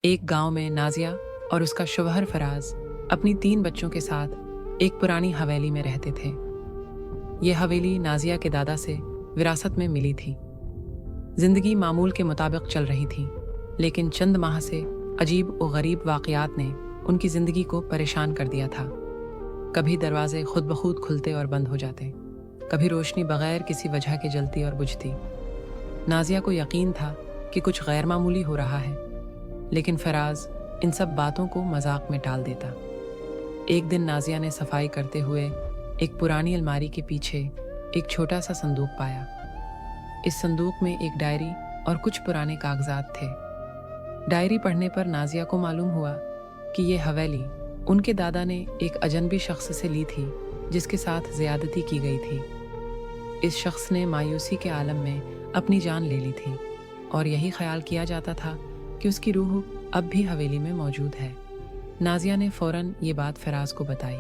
ایک गांव में नाजिया और उसका शौहर फराज अपनी 3 बच्चों के साथ एक पुरानी हवेली में रहते थे। ये हवेली नाजिया के दादा से विरासत में मिली थी। जिंदगी मामूल के मुताबिक चल रही थी, लेकिन चंद माह से अजीब और गरीब वाकयात ने उनकी जिंदगी को परेशान कर दिया था। कभी दरवाजे खुद ब खुद खुलते और बंद हो जाते, कभी रोशनी बगैर किसी वजह के जलती और बुझती। नाजिया को यकीन था कि कुछ गैर मामूली हो रहा है, लेकिन फराज इन सब बातों को मजाक में टाल देता। एक दिन नाजिया ने सफाई करते हुए एक पुरानी अलमारी के पीछे एक छोटा सा संदूक पाया। इस संदूक में एक डायरी और कुछ पुराने कागजात थे। डायरी पढ़ने पर नाजिया को मालूम हुआ कि ये हवेली उनके दादा ने एक अजनबी शख्स से ली थी, जिसके साथ ज्यादती की गई थी। इस शख्स ने मायूसी के आलम में अपनी जान ले ली थी और यही ख्याल किया जाता था कि उसकी रूह अब भी हवेली में मौजूद है। नाजिया ने फौरन ये बात फराज को बताई,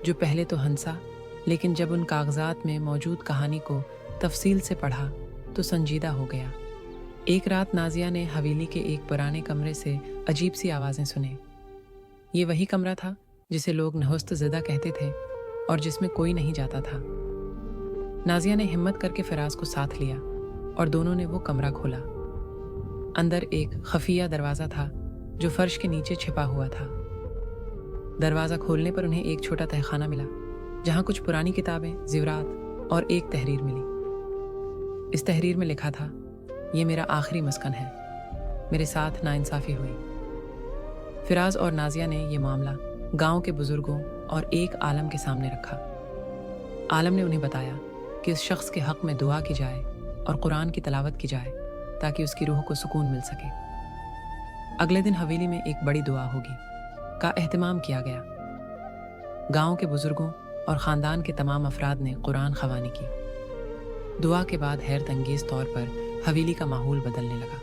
जो पहले तो हंसा, लेकिन जब उन कागजात में मौजूद कहानी को तफसील से पढ़ा तो संजीदा हो गया। एक रात नाजिया ने हवेली के एक पुराने कमरे से अजीब सी आवाज़ें सुने। ये वही कमरा था जिसे लोग नहुस्त ज़िदा कहते थे और जिसमें कोई नहीं जाता था। नाजिया ने हिम्मत करके फराज को साथ लिया और दोनों ने वो कमरा खोला। अंदर एक खफिया दरवाज़ा था जो फर्श के नीचे छिपा हुआ था। दरवाज़ा खोलने पर उन्हें एक छोटा तहखाना मिला, जहाँ कुछ पुरानी किताबें, ज़ेवरात और एक तहरीर मिली। इस तहरीर में लिखा था, ये मेरा आखिरी मस्कन है, मेरे साथ नाइंसाफ़ी हुई। फिराज और नाजिया ने यह मामला गांव के बुजुर्गों और एक आलम के सामने रखा। आलम ने उन्हें बताया कि इस शख्स के हक़ में दुआ की जाए और कुरान की तलावत की जाए, ताकि उसकी रूह को सुकून मिल सके। अगले दिन हवेली में एक बड़ी दुआ होगी का एहतमाम किया गया। गांव के बुजुर्गों और ख़ानदान के तमाम अफराद ने कुरान ख़वानी की। दुआ के बाद हैरत अंगेज़ तौर पर हवेली का माहौल बदलने लगा।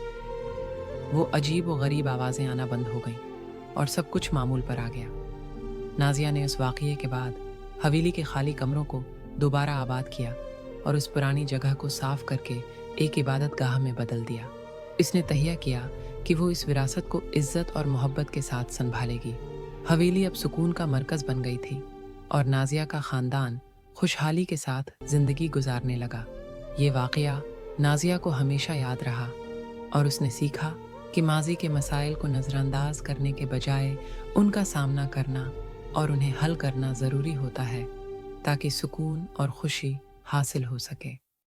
वो अजीब व गरीब आवाज़ें आना बंद हो गईं और सब कुछ मामूल पर आ गया। नाजिया ने उस वाक़ये के बाद हवेली के खाली कमरों को दोबारा आबाद किया और उस पुरानी जगह को साफ करके एक इबादत गाह में बदल दिया। इसने तहिया किया कि वो इस विरासत को इज्जत और मोहब्बत के साथ संभालेगी। हवेली अब सुकून का मरकज़ बन गई थी और नाजिया का ख़ानदान खुशहाली के साथ ज़िंदगी गुजारने लगा। ये वाक़या नाजिया को हमेशा याद रहा और उसने सीखा कि माजी के मसाइल को नज़रअंदाज करने के बजाय उनका सामना करना और उन्हें हल करना ज़रूरी होता है, ताकि सुकून और खुशी हासिल हो सके।